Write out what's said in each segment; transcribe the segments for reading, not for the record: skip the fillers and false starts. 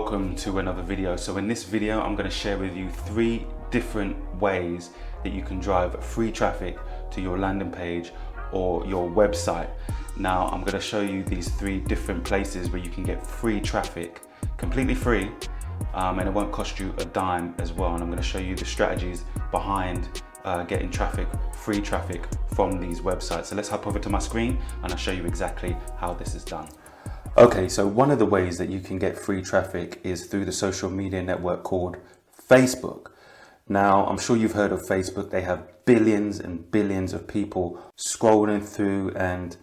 welcome to another video. So in this video, I'm going to share with you 3 different ways that you can drive free traffic to your landing page or your website. Now, I'm going to show you these 3 different places where you can get free traffic, completely free, and it won't cost you a dime as well. And I'm going to show you the strategies behind getting free traffic from these websites. So let's hop over to my screen and I'll show you exactly how this is done. Okay, so one of the ways that you can get free traffic is through the social media network called Facebook. Now, I'm sure you've heard of Facebook. They have billions and billions of people scrolling through and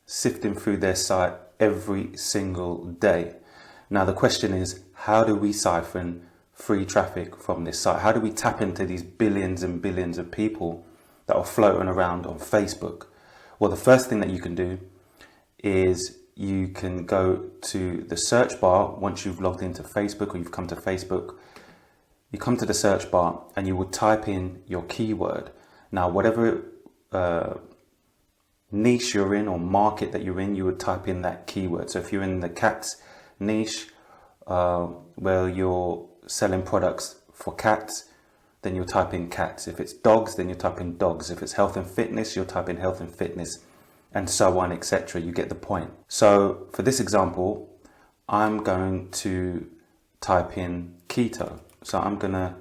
sifting through their site every single day. Now, the question is, how do we siphon free traffic from this site? How do we tap into these billions and billions of people that are floating around on Facebook? Well, the first thing that you can do is you can go to the search bar. Once you've logged into Facebook or you've come to Facebook, you come to the search bar and you would type in your keyword. Now, whatever niche you're in or market that you're in, you would type in that keyword. So if you're in the cats niche, where you're selling products for cats, then you'll type in cats. If it's dogs, then you type in dogs. If it's health and fitness, you'll type in health and fitness, and so on, etc. You get the point. So for this example, I'm going to type in keto. So I'm going to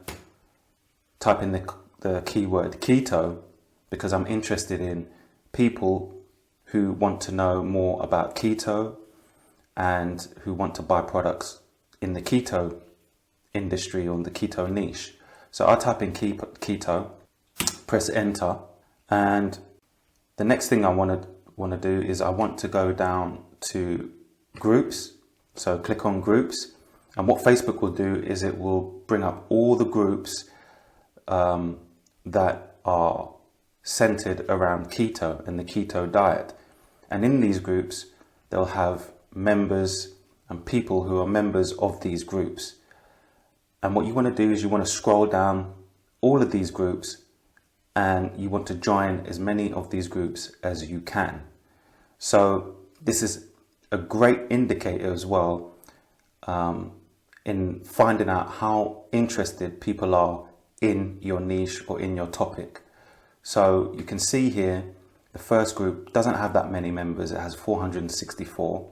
type in the keyword keto because I'm interested in people who want to know more about keto and who want to buy products in the keto industry or in the keto niche. So I'll type in keto, press enter, and the next thing I want to do is I want to go down to groups. So click on groups, and what Facebook will do is it will bring up all the groups that are centered around keto and the keto diet. And in these groups, they'll have members and people who are members of these groups. And what you want to do is you want to scroll down all of these groups and you want to join as many of these groups as you can. So this is a great indicator as well in finding out how interested people are in your niche or in your topic. So you can see here, the first group doesn't have that many members. It has 464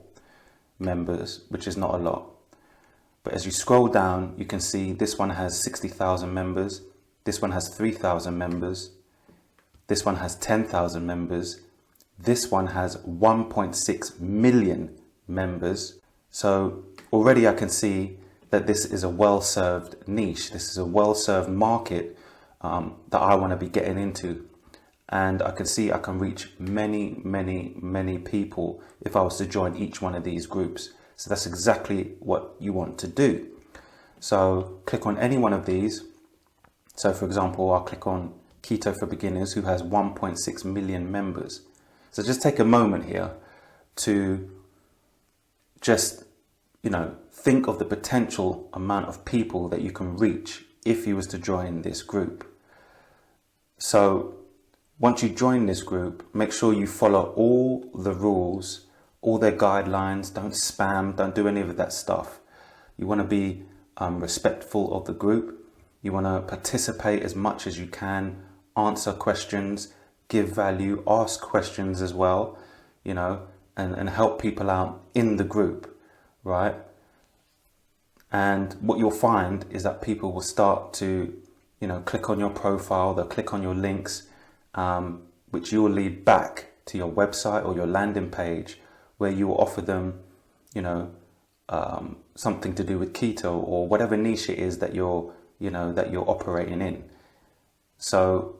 members, which is not a lot. But as you scroll down, you can see this one has 60,000 members. This one has 3,000 members. This one has 10,000 members. This one has 1.6 million members. So already I can see that this is a well-served niche. This is a well-served market that I want to be getting into. And I can see I can reach many, many, many people if I was to join each one of these groups. So that's exactly what you want to do. So click on any one of these. So for example, I'll click on Keto for Beginners, who has 1.6 million members. So just take a moment here to just, think of the potential amount of people that you can reach if you was to join this group. So once you join this group, make sure you follow all the rules, all their guidelines. Don't spam, don't do any of that stuff. You want to be respectful of the group. You want to participate as much as you can, answer questions, give value, ask questions as well, and help people out in the group, right? And what you'll find is that people will start to, click on your profile, they'll click on your links, which you will lead back to your website or your landing page, where you will offer them, something to do with keto or whatever niche it is that you're operating in. So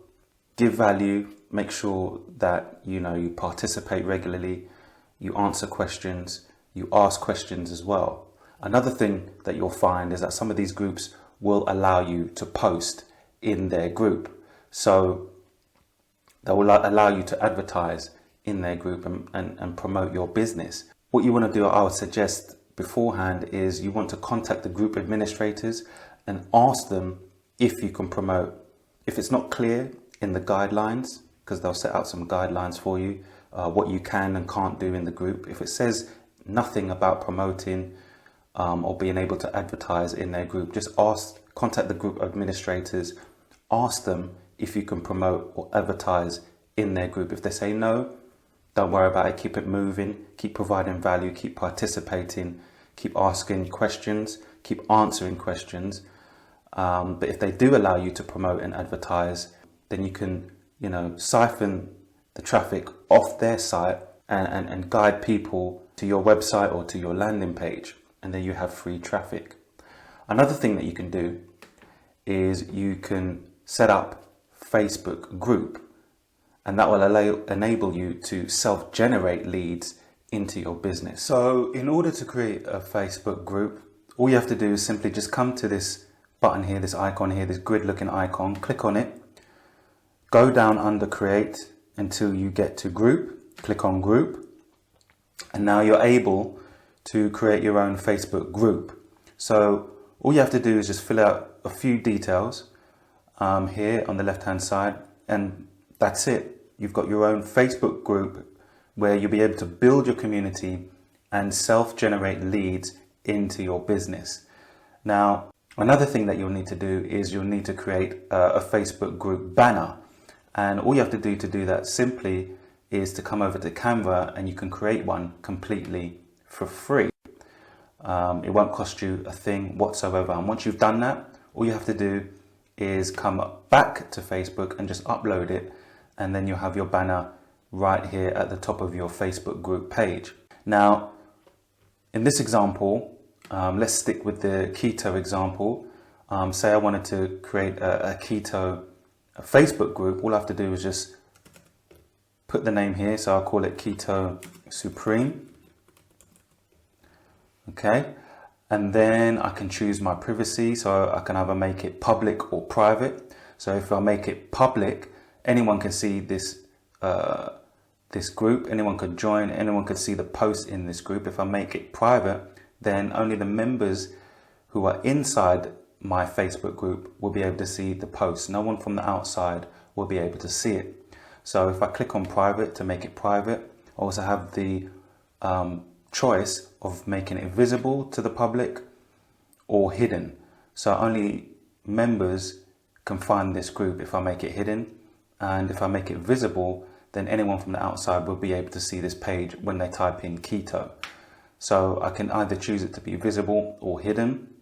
give value, make sure that, you participate regularly, you answer questions, you ask questions as well. Another thing that you'll find is that some of these groups will allow you to post in their group. So they will allow you to advertise in their group and promote your business. What you want to do, I would suggest beforehand, is you want to contact the group administrators and ask them if you can promote. If it's not clear in the guidelines, because they'll set out some guidelines for you, what you can and can't do in the group. If it says nothing about promoting or being able to advertise in their group, just contact the group administrators, ask them if you can promote or advertise in their group. If they say no, don't worry about it, keep it moving, keep providing value, keep participating, keep asking questions, keep answering questions. But if they do allow you to promote and advertise, then you can, siphon the traffic off their site and guide people to your website or to your landing page, and then you have free traffic. Another thing that you can do is you can set up Facebook group, and that will enable you to self-generate leads into your business. So in order to create a Facebook group, all you have to do is simply just come to this button here, this icon here, this grid looking icon, click on it, go down under create until you get to group, click on group, and now you're able to create your own Facebook group. So all you have to do is just fill out a few details here on the left hand side, and that's it. You've got your own Facebook group where you'll be able to build your community and self-generate leads into your business. Now, another thing that you'll need to do is you'll need to create a Facebook group banner. And all you have to do that simply is to come over to Canva, and you can create one completely for free. It won't cost you a thing whatsoever. And once you've done that, all you have to do is come back to Facebook and just upload it, and then you'll have your banner right here at the top of your Facebook group page. Now, in this example, let's stick with the keto example. Say I wanted to create a keto Facebook group. All I have to do is just put the name here. So I'll call it Keto Supreme. Okay. And then I can choose my privacy. So I can either make it public or private. So if I make it public, anyone can see this this group, anyone could join, anyone could see the post in this group. If I make it private, then only the members who are inside my Facebook group will be able to see the post. No one from the outside will be able to see it. So if I click on private to make it private, I also have the choice of making it visible to the public or hidden. So only members can find this group if I make it hidden. And if I make it visible, then anyone from the outside will be able to see this page when they type in keto. So I can either choose it to be visible or hidden.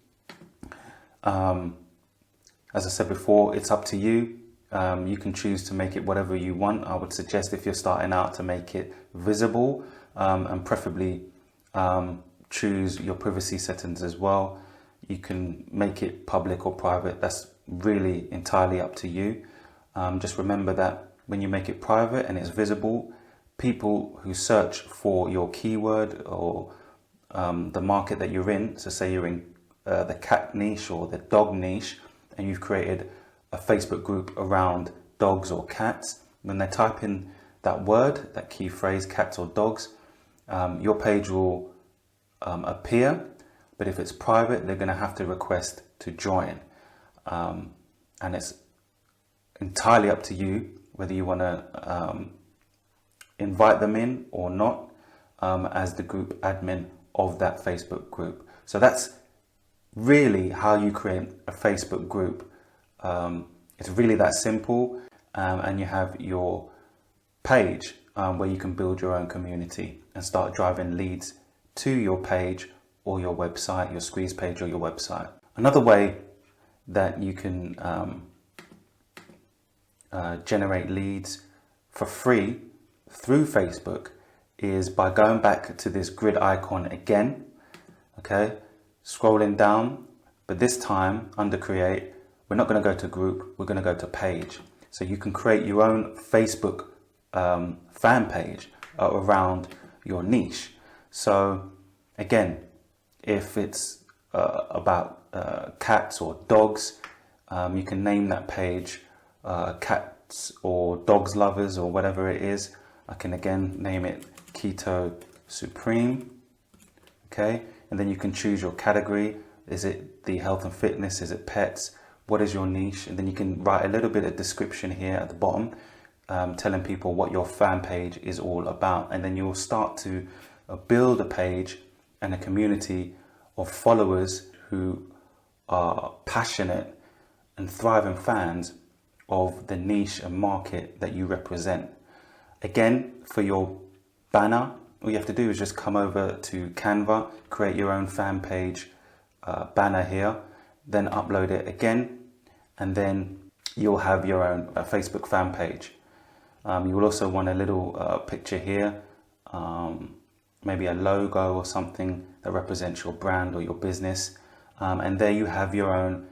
As I said before, it's up to you. You can choose to make it whatever you want. I would suggest if you're starting out to make it visible, and preferably choose your privacy settings as well. You can make it public or private. That's really entirely up to you. Just remember that when you make it private and it's visible, people who search for your keyword or the market that you're in, so say you're in the cat niche or the dog niche, and you've created a Facebook group around dogs or cats, when they type in that word, that key phrase, cats or dogs, your page will appear. But if it's private, they're going to have to request to join. And it's entirely up to you whether you want to invite them in or not as the group admin of that Facebook group. So that's really how you create a Facebook group. It's really that simple, and you have your page where you can build your own community and start driving leads to your page or your website, your squeeze page or your website. Another way that you can generate leads for free through Facebook is by going back to this grid icon again, okay, scrolling down, but this time under create, we're not going to go to group, we're going to go to page. So you can create your own Facebook fan page around your niche. So again, if it's about cats or dogs, you can name that page Cats or Dogs Lovers or whatever it is. I can again name it Keto Supreme. Okay, and then you can choose your category. Is it the health and fitness? Is it pets? What is your niche? And then you can write a little bit of description here at the bottom, telling people what your fan page is all about. And then you'll start to build a page and a community of followers who are passionate and thriving fans of the niche and market that you represent. Again, for your banner, all you have to do is just come over to Canva, create your own fan page banner here, then upload it again, and then you'll have your own Facebook fan page. You will also want a little picture here, maybe a logo or something that represents your brand or your business. And there you have your own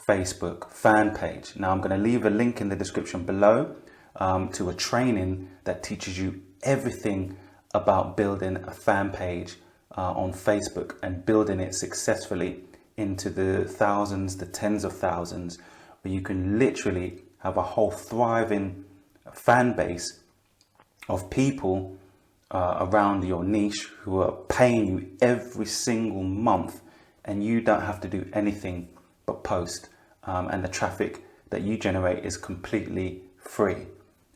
Facebook fan page. Now I'm going to leave a link in the description below to a training that teaches you everything about building a fan page on Facebook and building it successfully into the thousands, the tens of thousands, where you can literally have a whole thriving fan base of people around your niche who are paying you every single month, and you don't have to do anything but post, and the traffic that you generate is completely free,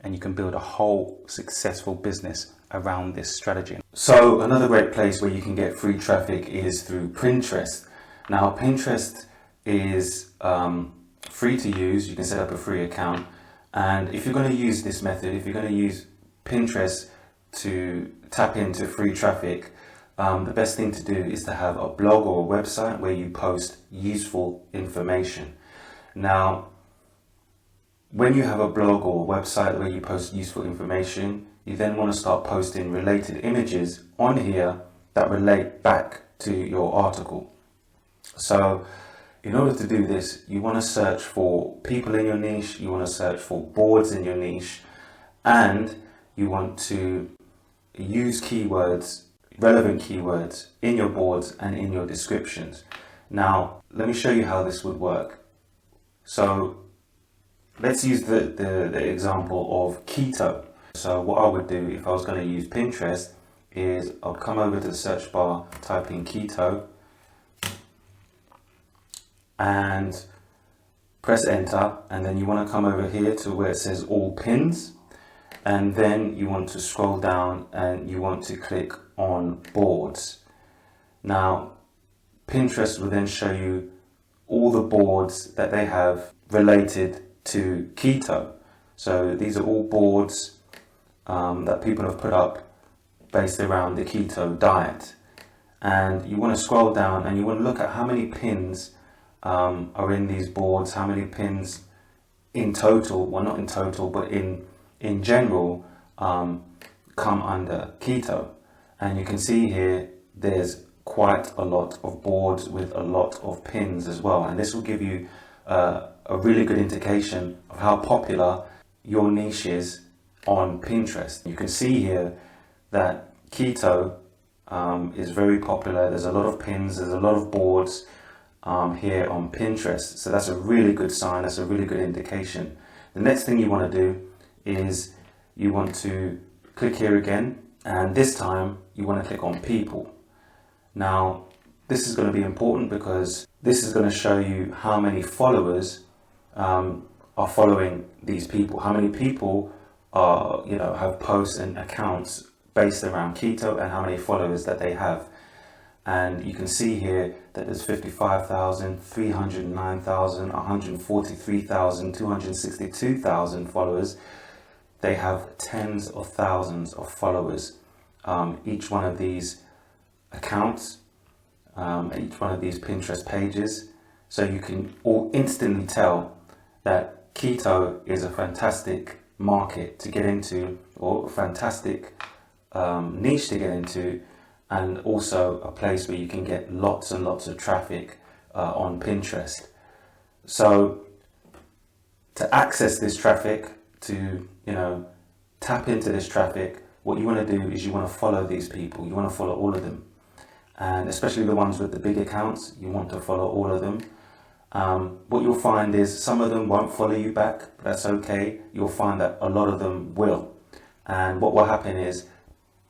and you can build a whole successful business around this strategy. So another great place where you can get free traffic is through Pinterest. Now Pinterest is free to use. You can set up a free account, and if you're going to use this method, if you're going to use Pinterest to tap into free traffic, the best thing to do is to have a blog or a website where you post useful information. Now, when you have a blog or a website where you post useful information, you then want to start posting related images on here that relate back to your article. So in order to do this, you want to search for people in your niche, you want to search for boards in your niche, and you want to use keywords, relevant keywords in your boards and in your descriptions. Now, let me show you how this would work. So let's use the example of keto. So what I would do if I was going to use Pinterest is I'll come over to the search bar, type in keto, and press enter, and then you want to come over here to where it says all pins, and then you want to scroll down and you want to click on boards. Now Pinterest will then show you all the boards that they have related to keto. So these are all boards that people have put up based around the keto diet, and you want to scroll down and you want to look at how many pins are in these boards, how many pins in total, well not in total, but in general come under keto. And you can see here there's quite a lot of boards with a lot of pins as well, and this will give you a really good indication of how popular your niche is on Pinterest. You can see here that keto is very popular. There's a lot of pins, there's a lot of boards here on Pinterest, so that's a really good sign, that's a really good indication. The next thing you want to do is you want to click here again, and this time you want to click on people. Now this is going to be important because this is going to show you how many followers are following these people, how many people are, have posts and accounts based around keto, and how many followers that they have. And you can see here that there's 55,000, 309,000, 143,000, 262,000 followers. They have tens of thousands of followers. Each one of these accounts, each one of these Pinterest pages. So you can all instantly tell that keto is a fantastic market to get into, or a fantastic niche to get into, and also a place where you can get lots and lots of traffic on Pinterest. So to access this traffic, to tap into this traffic, what you want to do is you want to follow these people. You want to follow all of them, and especially the ones with the big accounts, you want to follow all of them. What you'll find is some of them won't follow you back, but that's okay. You'll find that a lot of them will, and what will happen is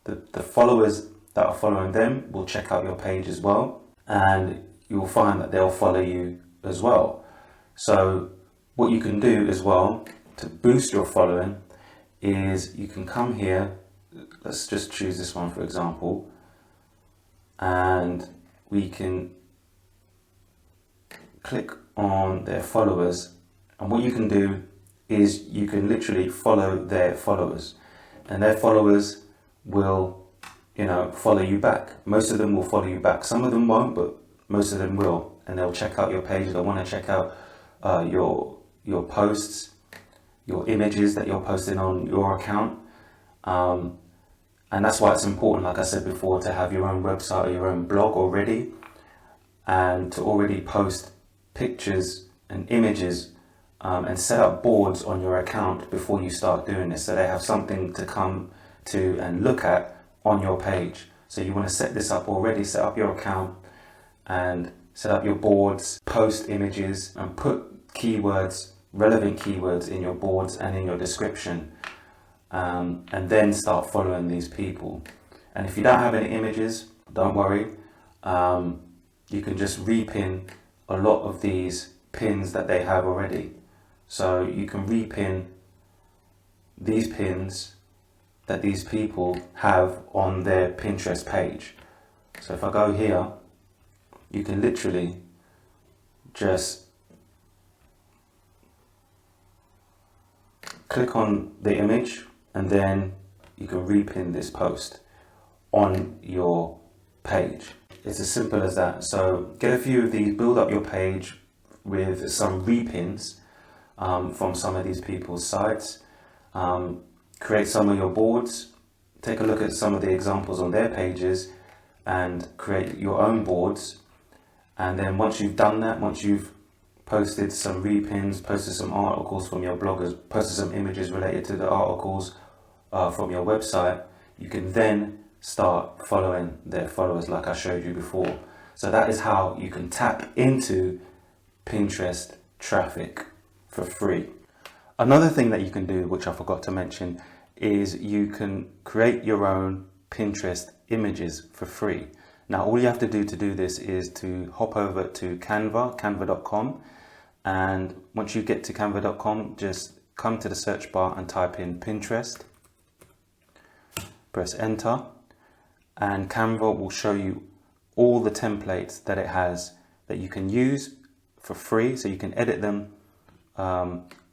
the followers that are following them will check out your page as well, and you'll find that they'll follow you as well. So what you can do as well to boost your following is you can come here, let's just choose this one for example, and we can click on their followers, and what you can do is you can literally follow their followers, and their followers will, follow you back. Most of them will follow you back. Some of them won't, but most of them will, and they'll check out your page. They'll want to check out your posts, your images that you're posting on your account. And that's why it's important, like I said before, to have your own website or your own blog already, and to already post pictures and images, and set up boards on your account before you start doing this, so they have something to come to and look at on your page. So you want to set this up already, set up your account and set up your boards, post images, and put keywords, relevant keywords in your boards and in your description, and then start following these people. And if you don't have any images, don't worry, you can just repin a lot of these pins that they have already. So you can repin these pins that these people have on their Pinterest page. So if I go here, you can literally just click on the image, and then you can repin this post on your page. It's as simple as that. So get a few of these, build up your page with some repins from some of these people's sites. Create some of your boards, take a look at some of the examples on their pages and create your own boards. And then once you've done that, once you've posted some repins, posted some articles from your bloggers, posted some images related to the articles from your website, you can then start following their followers like I showed you before. So that is how you can tap into Pinterest traffic for free. Another thing that you can do, which I forgot to mention, is you can create your own Pinterest images for free. Now, all you have to do this is to hop over to canva.com, and once you get to canva.com, just come to the search bar and type in Pinterest, press enter, and Canva will show you all the templates that it has that you can use for free, so you can edit them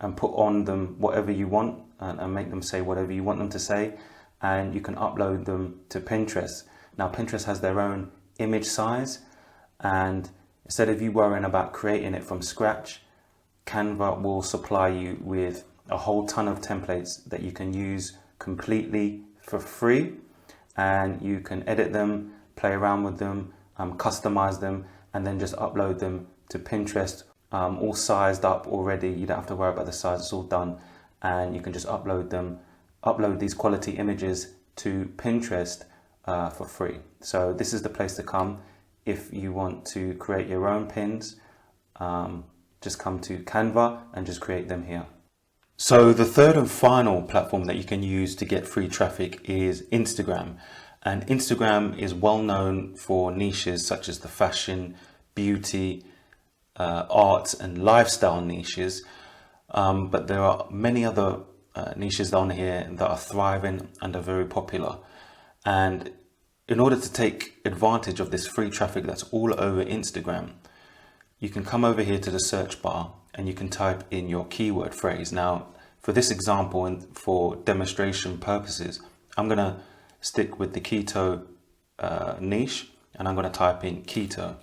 and put on them whatever you want, and make them say whatever you want them to say, and you can upload them to Pinterest. Now, Pinterest has their own image size, and instead of you worrying about creating it from scratch, Canva will supply you with a whole ton of templates that you can use completely for free, and you can edit them, play around with them, customize them, and then just upload them to Pinterest, all sized up already. You don't have to worry about the size, it's all done, and you can just upload these quality images to Pinterest for free. So this is the place to come if you want to create your own pins. Just come to Canva and just create them here. So the third and final platform that you can use to get free traffic is Instagram. And Instagram is well known for niches such as the fashion, beauty, arts and lifestyle niches. But there are many other niches down here that are thriving and are very popular. And in order to take advantage of this free traffic that's all over Instagram, you can come over here to the search bar and you can type in your keyword phrase. Now, for this example and for demonstration purposes, I'm going to stick with the keto niche, and I'm going to type in keto,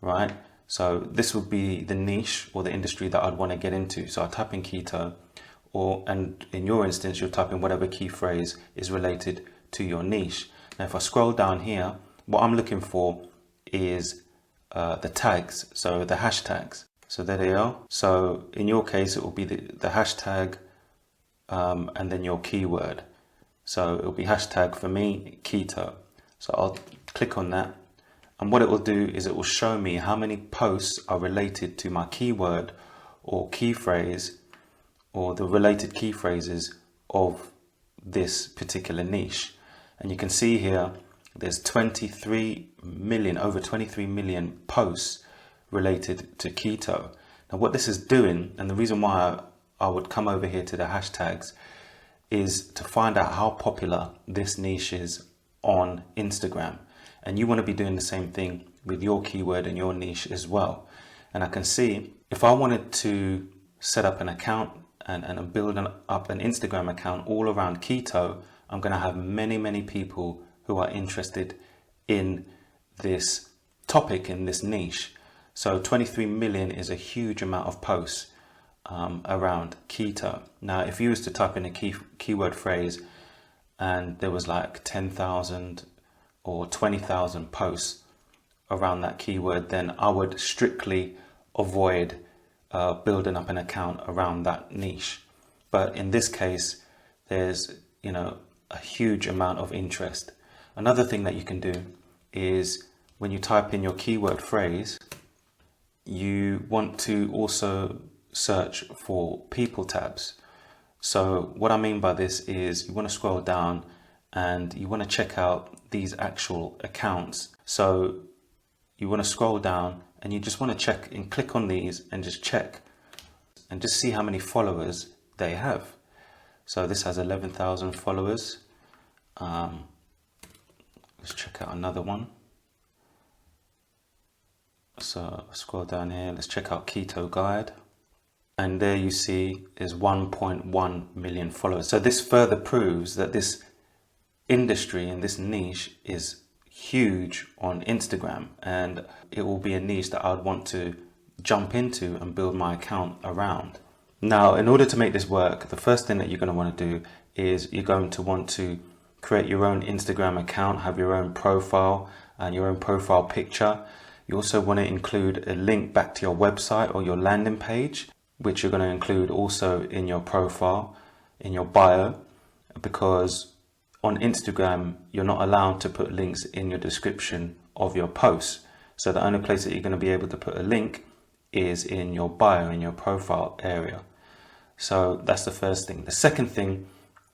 right? So this would be the niche or the industry that I'd want to get into. So I type in keto, and in your instance, you'll type in whatever key phrase is related to your niche. Now, if I scroll down here, what I'm looking for is the tags, so the hashtags. So there they are. So in your case, it will be the hashtag and then your keyword. So it will be hashtag for me, keto. So I'll click on that. And what it will do is it will show me how many posts are related to my keyword or key phrase, or the related key phrases of this particular niche. And you can see here, there's 23 million, over 23 million posts related to keto. Now what this is doing, and the reason why I would come over here to the hashtags, is to find out how popular this niche is on Instagram. And you want to be doing the same thing with your keyword and your niche as well. And I can see if I wanted to set up an account and build up an Instagram account all around keto, I'm going to have many people who are interested in this topic, in this niche. So 23 million is a huge amount of posts around keto. Now, if you was to type in a keyword phrase and there was like 10,000 or 20,000 posts around that keyword, then I would strictly avoid building up an account around that niche. But in this case, there's, you know, a huge amount of interest. Another thing that you can do is when you type in your keyword phrase, you want to also search for people tabs. So what I mean by this is you want to scroll down and you want to check out these actual accounts. So you want to scroll down and you just want to check and click on these and just check and just see how many followers they have. So this has 11,000 followers. Let's check out another one. So scroll down here, let's check out Keto Guide. And there you see is 1.1 million followers. So this further proves that this industry and this niche is huge on Instagram, and it will be a niche that I'd want to jump into and build my account around. Now, in order to make this work, the first thing that you're going to want to do is you're going to want to create your own Instagram account, have your own profile and your own profile picture. You also want to include a link back to your website or your landing page, which you're going to include also in your profile, in your bio, because on Instagram, you're not allowed to put links in your description of your posts. So the only place that you're going to be able to put a link is in your bio, in your profile area. So that's the first thing. The second thing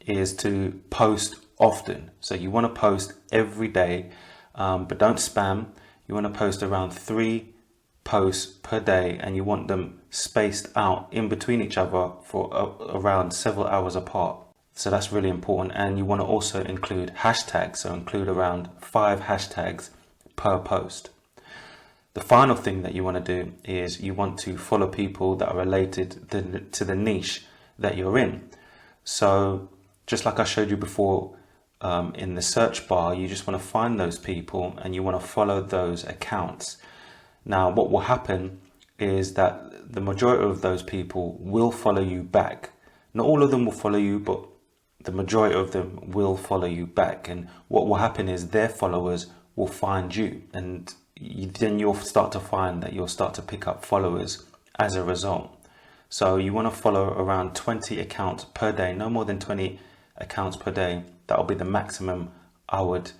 is to post often. So you want to post every day, but don't spam. You want to post around 3 posts per day, and you want them spaced out in between each other for around several hours apart. So that's really important. And you want to also include hashtags. So include around 5 hashtags per post. The final thing that you want to do is you want to follow people that are related to the niche that you're in. So just like I showed you before, in the search bar, you just want to find those people and you want to follow those accounts. Now, what will happen is that the majority of those people will follow you back. Not all of them will follow you, but the majority of them will follow you back. And what will happen is their followers will find you, and then you'll start to find that you'll start to pick up followers as a result. So you want to follow around 20 accounts per day, no more than 20 accounts per day. That'll be the maximum I would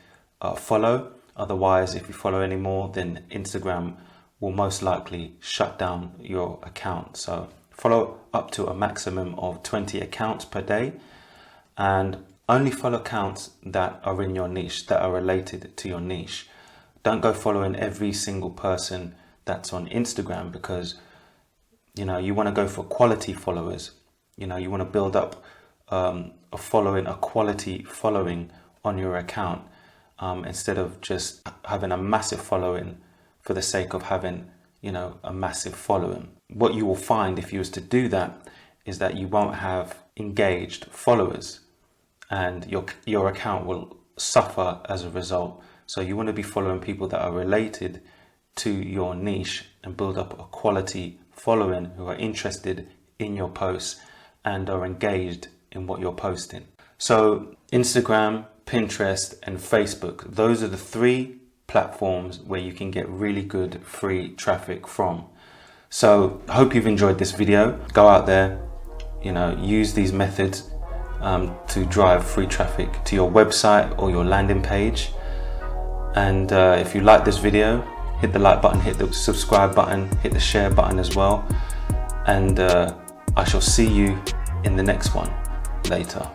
follow. Otherwise, if you follow any more, then Instagram will most likely shut down your account. So follow up to a maximum of 20 accounts per day, and only follow accounts that are in your niche, that are related to your niche. Don't go following every single person that's on Instagram, because you know you want to go for quality followers. You know, you want to build up a quality following on your account, instead of just having a massive following for the sake of having, you know, a massive following. What you will find if you was to do that is that you won't have engaged followers, and your account will suffer as a result. So you want to be following people that are related to your niche and build up a quality following who are interested in your posts and are engaged in what you're posting. So Instagram, Pinterest and Facebook, those are the 3 platforms where you can get really good free traffic from. So I hope you've enjoyed this video. Go out there, you know, use these methods to drive free traffic to your website or your landing page. And if you like this video, hit the like button, hit the subscribe button, hit the share button as well. And I shall see you in the next one later.